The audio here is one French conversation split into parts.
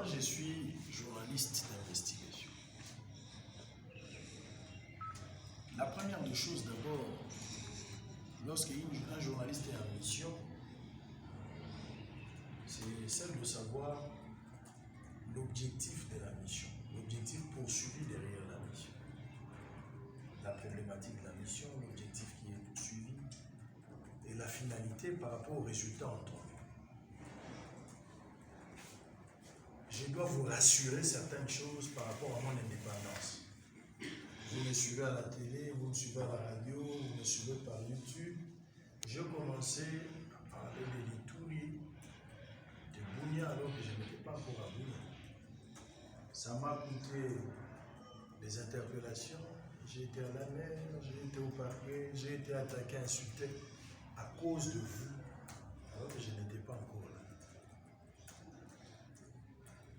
je suis journaliste d'investigation. La première des choses, d'abord, lorsqu'un journaliste est en mission, c'est celle de savoir l'objectif de la mission, l'objectif poursuivi derrière la mission, la problématique de la mission, l'objectif qui est poursuivi et la finalité par rapport au résultat entendu. Je dois vous rassurer certaines choses par rapport à mon indépendance. Vous me suivez à la télé, vous me suivez à la radio, vous me suivez par YouTube. J'ai commencé à parler de l'Ituri, de Bunia, alors que je n'étais pas encore à Bunia. Ça m'a coûté des interpellations. J'ai été à la mer, j'ai été au parquet, j'ai été attaqué, insulté à cause de vous, alors que je n'étais pas encore là.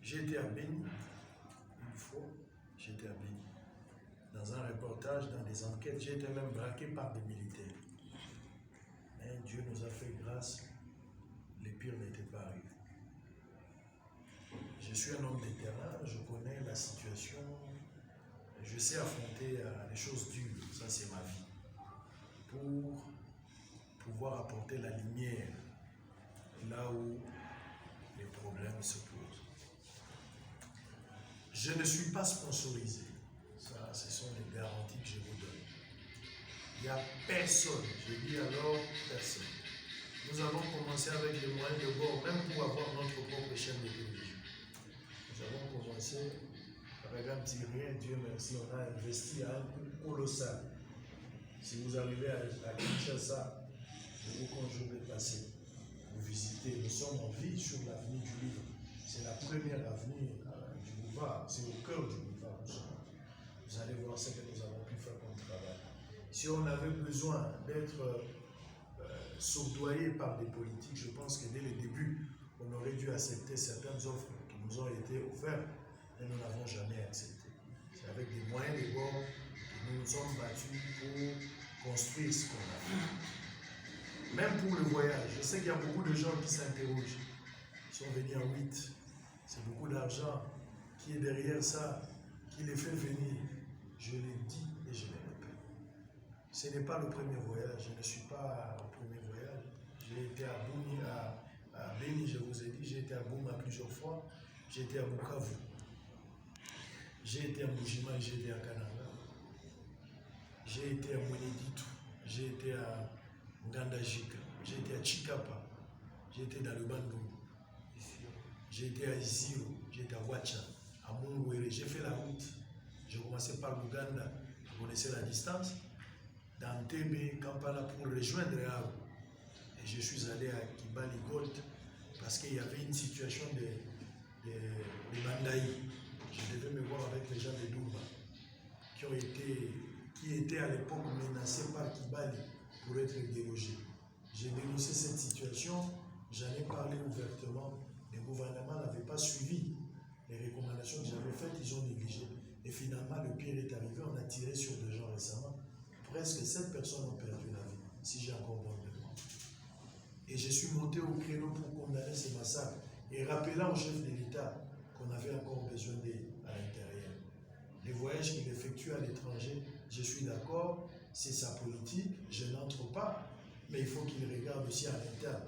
J'ai été à Béni, une fois, j'étais à Béni. Dans un reportage, dans des enquêtes, j'ai été même braqué par des militaires. Mais Dieu nous a fait grâce, les pires n'étaient pas arrivés. Je suis un homme de terrain, je connais la situation, je sais affronter les choses dures, ça c'est ma vie, pour pouvoir apporter la lumière là où les problèmes se posent. Je ne suis pas sponsorisé. Ça, ce sont les garanties que je vous donne. Il n'y a personne, je dis alors personne. Nous avons commencé avec les moyens de bord, même pour avoir notre propre chaîne de télévision. Nous avons commencé avec un petit rien, Dieu merci, on a investi à un coût colossal. Si vous arrivez à Kinshasa, je vous conjure de passer. Vous visitez, nous sommes en ville sur l'avenue du Livre. C'est la première avenue du boulevard, c'est au cœur du boulevard. Vous allez voir ce que nous avons pu faire comme travail. Si on avait besoin d'être soudoyé par des politiques, je pense que dès le début, on aurait dû accepter certaines offres qui nous ont été offertes, mais nous n'avons jamais accepté. C'est avec des moyens de bord que nous nous sommes battus pour construire ce qu'on a fait. Même pour le voyage, je sais qu'il y a beaucoup de gens qui s'interrogent. Ils sont venus en 8. C'est beaucoup d'argent qui est derrière ça, qui les fait venir. Je l'ai dit et je le répète. Ce n'est pas le premier voyage, je ne suis pas au premier voyage. J'ai été à Bouni, à Béni, je vous ai dit, j'ai été à Bouma plusieurs fois, j'ai été à Bukavu, j'ai été à Mujima et j'ai été à Kananga, j'ai été à Mweneditu, j'ai été à Ngandajika, j'ai été à Chikapa, j'ai été dans le Bandung, j'ai été à Isiro, j'ai été à Wacha, à Mungwere, j'ai fait la route. J'ai commencé par l'Ouganda, vous connaissez la distance, dans Tebe, Kampala pour rejoindre Ao. Et je suis allé à Kibali Gold parce qu'il y avait une situation de Bandaï. Je devais me voir avec les gens de Douba qui étaient à l'époque menacés par Kibali pour être délogés. J'ai dénoncé cette situation, j'en ai parlé ouvertement. Le gouvernement n'avait pas suivi les recommandations que j'avais faites, ils ont négligé. Et finalement, le pire est arrivé, on a tiré sur des gens récemment. Presque 7 personnes ont perdu la vie, si j'ai encore bonne mémoire. Et je suis monté au créneau pour condamner ces massacres et rappelant au chef de l'État qu'on avait encore besoin d'aide à l'intérieur. Les voyages qu'il effectue à l'étranger, je suis d'accord, c'est sa politique, je n'entre pas, mais il faut qu'il regarde aussi à l'interne.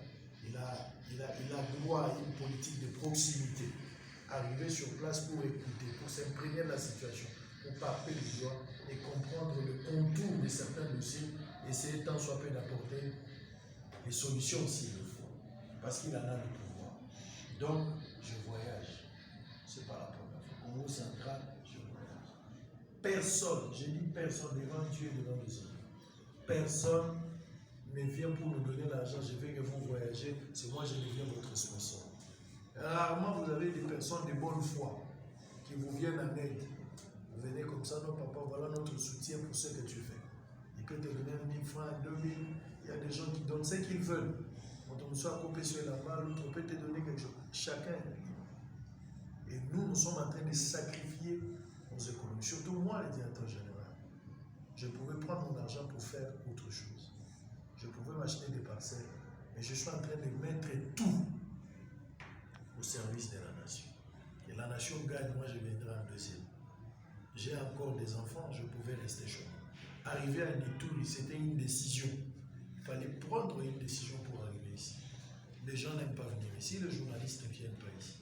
Il a droit à une politique de proximité. Arriver sur place pour écouter, pour s'imprégner de la situation, pour palper les doigts et comprendre le contour de certains dossiers, essayer tant soit peu d'apporter les solutions s'il le faut, parce qu'il en a le pouvoir. Donc, je voyage. Ce n'est pas la première fois. Congo central, je voyage. Personne, j'ai dit personne devant Dieu et devant les hommes. Personne ne vient pour nous donner l'argent, je veux que vous voyagez, c'est moi je deviens votre sponsor. Rarement vous avez des personnes de bonne foi qui vous viennent en aide. Vous venez comme ça, non papa, voilà notre soutien pour ce que tu fais. Il peut te donner 1000 francs, 2000, il y a des gens qui donnent ce qu'ils veulent. Quand on soit coupé sur la main, l'autre peut te donner quelque chose. Chacun est libre. Et nous sommes en train de sacrifier nos économies. Surtout moi, le directeur général. Je pouvais prendre mon argent pour faire autre chose. Je pouvais m'acheter des parcelles. Mais je suis en train de mettre tout au service de la nation. Que la nation gagne, moi je viendrai en deuxième. J'ai encore des enfants, je pouvais rester chaud. Arriver à Nitouri, c'était une décision. Il fallait prendre une décision pour arriver ici. Les gens n'aiment pas venir ici, les journalistes ne viennent pas ici.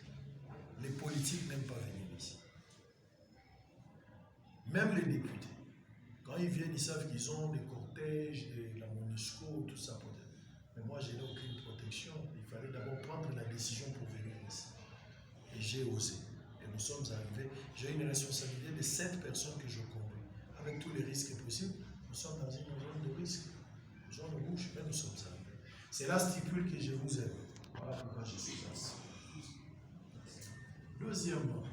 Les politiques n'aiment pas venir ici. Même les députés. Quand ils viennent, ils savent qu'ils ont des cortèges, de la MONUSCO, tout ça. Mais moi, je n'ai aucune protection. Il fallait d'abord prendre la décision pour venir ici. Et j'ai osé. Et nous sommes arrivés. J'ai une responsabilité de 7 personnes que je conduis. Avec tous les risques possibles, nous sommes dans une zone de risque. Zone rouge, mais nous sommes arrivés. C'est la stipule que je vous aime. Voilà pourquoi je suis assis. Deuxièmement,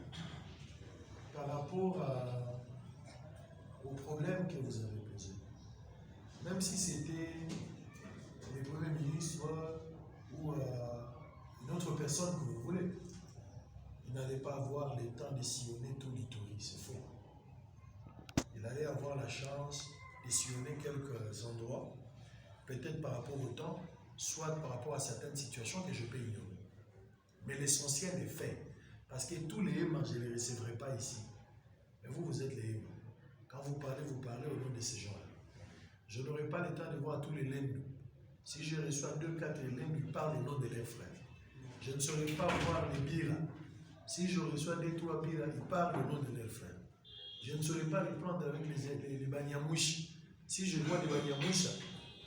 par rapport au problème que vous avez posé, même si c'était le Premier ministre ou une autre personne que vous voulez, il n'allait pas avoir le temps de sillonner tout l'Ituri, c'est faux. Il allait avoir la chance de sillonner quelques endroits, peut-être par rapport au temps, soit par rapport à certaines situations que je peux ignorer. Mais l'essentiel est fait. Parce que tous les aimants, je ne les recevrai pas ici. Mais vous, vous êtes les aimants. Quand vous parlez au nom de ces gens-là. Je n'aurai pas le temps de voir tous les lendus. Si je reçois 2, 4 lendus, ils parlent au nom de leurs frères. Je ne saurais pas voir les biras. Si je reçois 2, 3 biras, ils parlent au nom de leurs frères. Je ne saurais pas les prendre avec les banyamouchi. Si je vois des banyamoucha,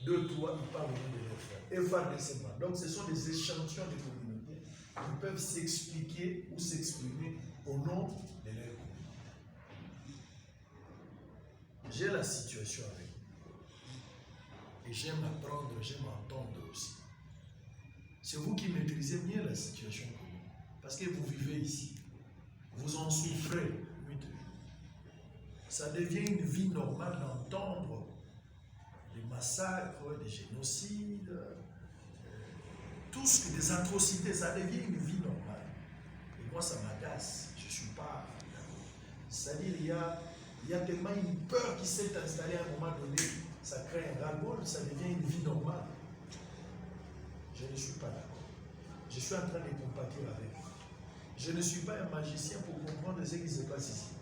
2, 3, ils parlent au nom de leurs frères. FADCMA. Donc ce sont des échantillons de communautés qui peuvent s'expliquer ou s'exprimer au nom de leur communauté. J'ai la situation avec vous. Et j'aime apprendre, j'aime entendre aussi. C'est vous qui maîtrisez mieux la situation que moi. Parce que vous vivez ici. Vous en souffrez. Ça devient une vie normale d'entendre des massacres, des génocides, des atrocités. Ça devient une vie normale. Et moi, ça m'agace. Je ne suis pas d'accord. C'est-à-dire, il y a tellement une peur qui s'est installée à un moment donné. Ça crée un ras-le-bol, ça devient une vie normale. Je ne suis pas d'accord. Je suis en train de compatir avec vous. Je ne suis pas un magicien pour comprendre ce qui se passe ici.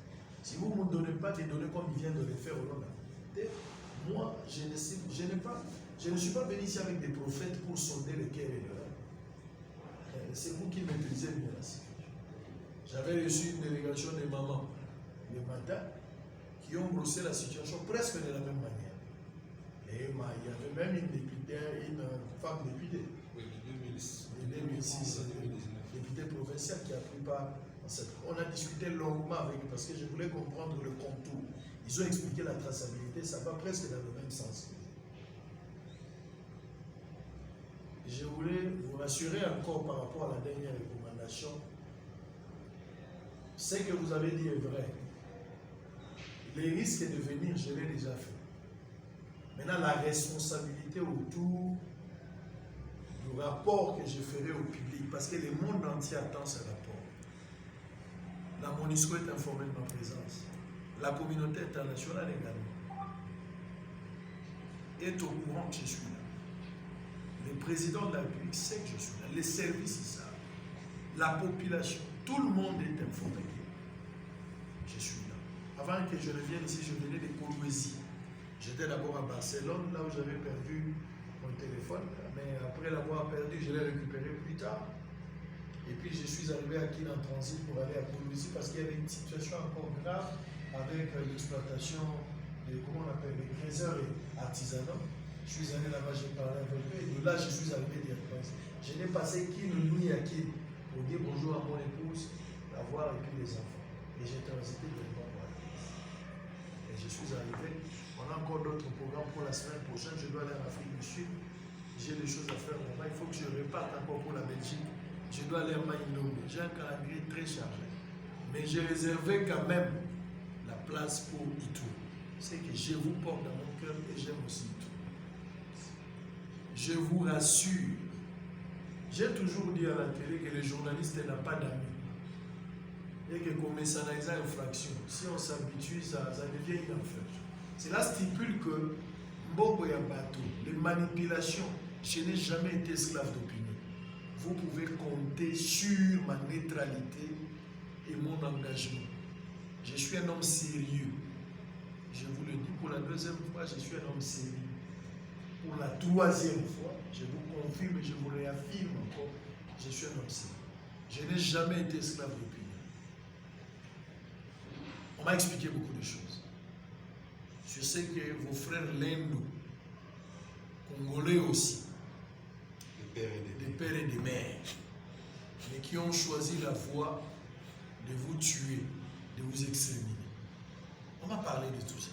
Si vous ne me donnez pas des données comme il vient de les faire au nom de la vérité, moi, je ne suis pas venu ici avec des prophètes pour sonder le cœur et le rêve. C'est vous qui maîtrisez mieux la situation. J'avais reçu une délégation de mamans le matin qui ont brossé la situation presque de la même manière. Et il y avait même une députée, une femme députée. Oui, de 2006. De 2006, députée provinciale qui a pris part. On a discuté longuement avec eux parce que je voulais comprendre le contour. Ils ont expliqué la traçabilité, ça va presque dans le même sens. Je voulais vous rassurer encore par rapport à la dernière recommandation. Ce que vous avez dit est vrai. Les risques de venir, je l'ai déjà fait. Maintenant, la responsabilité autour du rapport que je ferai au public, parce que le monde entier attend ce rapport. La MONUSCO est informée de ma présence. La communauté internationale également est au courant que je suis là. Le président de la République sait que je suis là. Les services, ils savent. La population, tout le monde est informé que je suis là. Avant que je ne vienne ici, je venais de Kolwezi. J'étais d'abord à Barcelone, là où j'avais perdu mon téléphone. Mais après l'avoir perdu, je l'ai récupéré plus tard. Et puis je suis arrivé à Kin en transit pour aller à Kolwezi parce qu'il y avait une situation encore grave avec l'exploitation des, comment on appelle, les trésors artisanaux. Je suis allé là-bas, j'ai parlé avec eux et de là je suis arrivé directement. Je n'ai passé qu'une nuit à Kin pour dire bonjour à mon épouse, la voir et puis les enfants. Et j'ai transité directement pour la place. Et je suis arrivé. On a encore d'autres programmes pour la semaine prochaine. Je dois aller en Afrique du Sud. J'ai des choses à faire là-bas. Il faut que je reparte encore pour la Belgique. Je dois aller à Maïnomé. J'ai un calendrier très chargé. Mais j'ai réservé quand même la place pour Itu. C'est que je vous porte dans mon cœur et j'aime aussi Itu. Je vous rassure. J'ai toujours dit à la télé que le journaliste n'a pas d'amis. Et que comme ça n'a pas infraction. Si on s'habitue, ça devient une affaire. Cela stipule que Mboko Yabato, les manipulations, je n'ai jamais été esclave d'opinion. Vous pouvez compter sur ma neutralité et engagement. Je suis un homme sérieux. Je vous le dis pour la deuxième fois, je suis un homme sérieux. Pour la troisième fois, je vous confirme et je vous réaffirme encore, je suis un homme sérieux. Je n'ai jamais été esclave depuis. On m'a expliqué beaucoup de choses. Je sais que vos frères Lendo, Congolais aussi, des pères et des mères, mais qui ont choisi la voie de vous tuer, de vous exterminer. On m'a parlé de tout ça.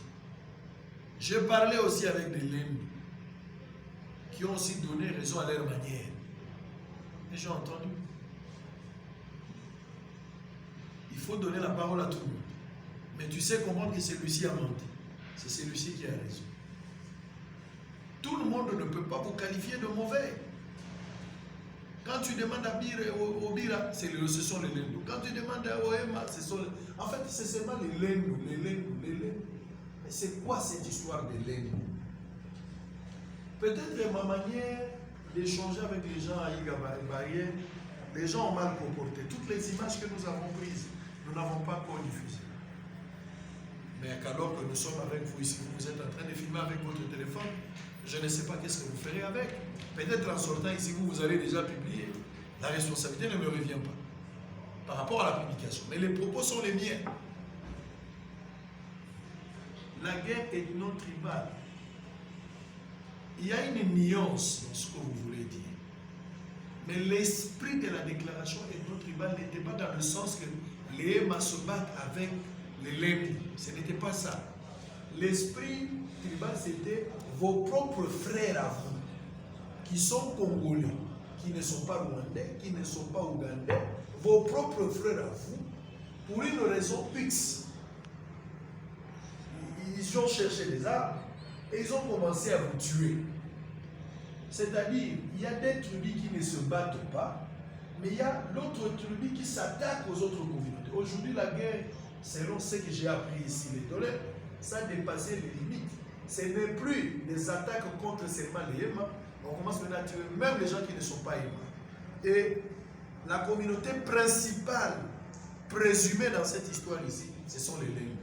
J'ai parlé aussi avec des Lendo qui ont aussi donné raison à leur manière. Et j'ai entendu. Il faut donner la parole à tout le monde. Mais tu sais comprendre que celui-ci a menti. C'est celui-ci qui a raison. Tout le monde ne peut pas vous qualifier de mauvais. Quand tu demandes à au Bira, ce sont les Lendo. Quand tu demandes à Oema, en fait, c'est seulement les Lendo. Mais c'est quoi cette histoire de Lendo? Peut-être ma manière d'échanger avec les gens à Igabaye, les gens ont mal comporté. Toutes les images que nous avons prises, nous n'avons pas encore diffusées. Mais alors que nous sommes avec vous ici, vous êtes en train de filmer avec votre téléphone, je ne sais pas qu'est-ce que vous ferez avec. Peut-être en sortant ici, vous allez déjà publier. La responsabilité ne me revient pas par rapport à la publication. Mais les propos sont les miens. La guerre ethno-tribale. Il y a une nuance dans ce que vous voulez dire. Mais l'esprit de la déclaration ethno-tribale n'était pas dans le sens que les Ema se battent avec les Lembi. Ce n'était pas ça. L'esprit tribal, c'était vos propres frères à vous, qui sont congolais, qui ne sont pas rwandais, qui ne sont pas ougandais, vos propres frères à vous, pour une raison X. Ils ont cherché des armes et ils ont commencé à vous tuer. C'est-à-dire, il y a des tribus qui ne se battent pas, mais il y a l'autre tribu qui s'attaque aux autres communautés. Aujourd'hui, la guerre, selon ce que j'ai appris ici, les dollars, ça a dépassé les limites. Ce n'est plus des attaques contre seulement les Ema. On commence maintenant à tuer même les gens qui ne sont pas Ema. Et la communauté principale présumée dans cette histoire ici, ce sont les Lemba.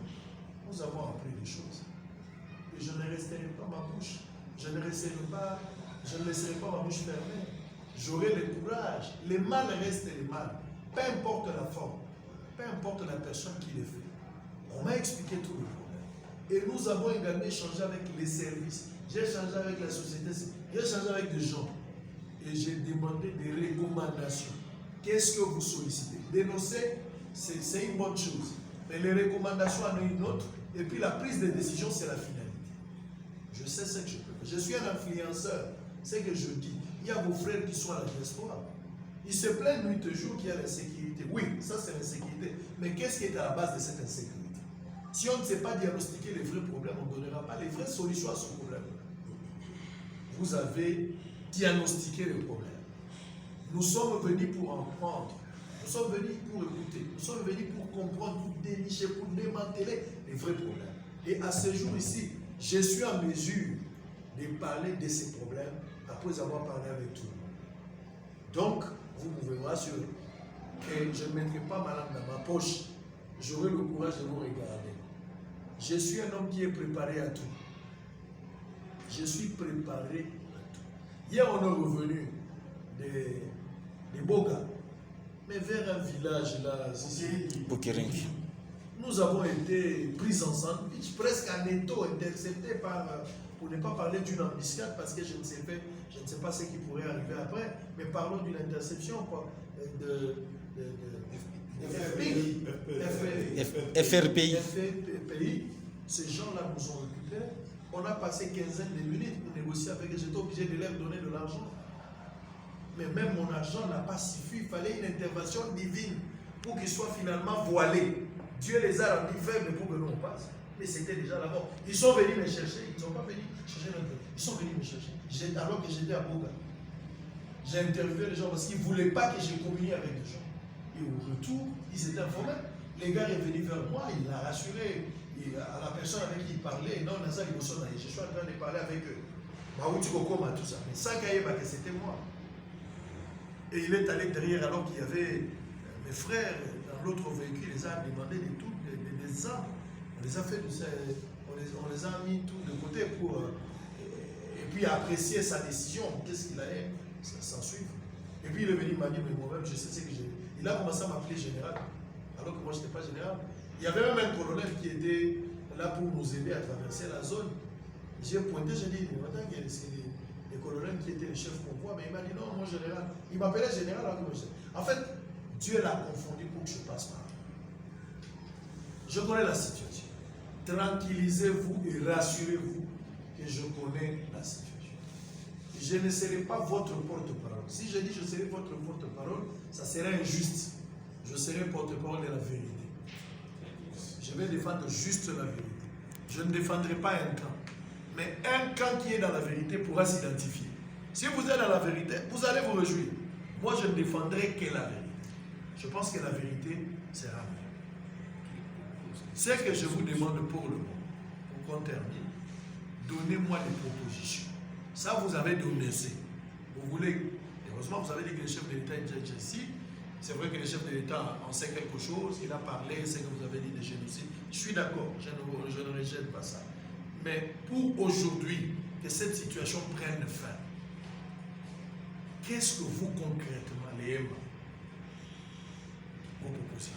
Nous avons appris des choses. Et je ne resterai pas ma bouche. Je ne laisserai pas ma bouche fermée. J'aurai le courage. Le mal reste le mal. Peu importe la forme. Peu importe la personne qui le fait. On m'a expliqué tout le problème. Et nous avons également échangé avec les services. J'ai échangé avec la société. J'ai échangé avec des gens. Et j'ai demandé des recommandations. Qu'est-ce que vous sollicitez? Dénoncer, c'est une bonne chose. Mais les recommandations en ont une autre. Et puis la prise de décision, c'est la finalité. Je sais ce que je peux faire. Je suis un influenceur. C'est que je dis. Il y a vos frères qui sont à la diaspora. Ils se plaignent nuit et jour qu'il y a l'insécurité. Oui, ça c'est l'insécurité. Mais qu'est-ce qui est à la base de cette insécurité? Si on ne sait pas diagnostiquer les vrais problèmes, on ne donnera pas les vraies solutions à ce problème. Vous avez diagnostiqué le problème. Nous sommes venus pour en prendre. Nous sommes venus pour écouter. Nous sommes venus pour comprendre, pour dénicher, pour démanteler les vrais problèmes. Et à ce jour ici, je suis en mesure de parler de ces problèmes après avoir parlé avec tout le monde. Donc, vous pouvez me rassurer que je ne mettrai pas ma langue dans ma poche. J'aurai le courage de vous regarder. Je suis un homme qui est préparé à tout. Je suis préparé à tout. Hier, on est revenu de Boga, mais vers un village là, nous avons été pris en sandwich, presque en étau, interceptés par, pour ne pas parler d'une embuscade, parce que je ne sais pas ce qui pourrait arriver après, mais parlons d'une interception quoi, FRPI. Ces gens-là nous ont récupérés. On a passé une quinzaine de minutes pour négocier avec eux. J'étais obligé de leur donner de l'argent. Mais même mon argent n'a pas suffi. Il fallait une intervention divine pour qu'ils soient finalement voilés. Dieu les a rendus faibles pour que nous on passe. Mais c'était déjà la mort. Ils sont venus me chercher. Ils ne sont pas venus chercher notre... Ils sont venus me chercher. Alors que j'étais à Boga. J'ai interviewé les gens parce qu'ils ne voulaient pas que je communie avec des gens. Et au retour, ils étaient informés. Les gars est venu vers moi, il a rassuré à la personne avec qui il parlait. Non, je suis en train de parler avec eux. Tout ça. Mais sans que c'était moi. Et il est allé derrière alors qu'il y avait mes frères dans l'autre véhicule, ils ont demandé des armes. On les a fait, on les a mis tout de côté pour et puis apprécier sa décision. Qu'est-ce qu'il allait s'en suivre. Et puis il est venu, il m'a dit, mais moi-même, je sais ce que j'ai. Il a commencé à m'appeler général, alors que moi, je n'étais pas général. Il y avait même un colonel qui était là pour nous aider à traverser la zone. J'ai pointé, j'ai dit, mais maintenant, c'est les colonels qui étaient les chefs convoi, mais il m'a dit, non, moi, général. Il m'appelait général. Alors que moi, en fait, Dieu l'a confondu pour que je passe par là. Je connais la situation. Tranquillisez-vous et rassurez-vous que je connais la situation. Je ne serai pas votre porte-parole. Si je dis je serai votre porte-parole, ça serait injuste. Je serai porte-parole de la vérité. Je vais défendre juste la vérité. Je ne défendrai pas un camp. Mais un camp qui est dans la vérité pourra s'identifier. Si vous êtes dans la vérité, vous allez vous réjouir. Moi, je ne défendrai que la vérité. Je pense que la vérité sera mieux. Ce que je vous demande pour le moment, pour qu'on termine, donnez-moi des propositions. Ça, vous avez donné. Vous voulez, heureusement, vous avez dit que le chef de l'État est déjà ici. C'est vrai que le chef de l'État en sait quelque chose, il a parlé, c'est que vous avez dit de génocide. Je suis d'accord, je ne rejette pas ça. Mais pour aujourd'hui, que cette situation prenne fin, qu'est-ce que vous concrètement, les M, vous proposez?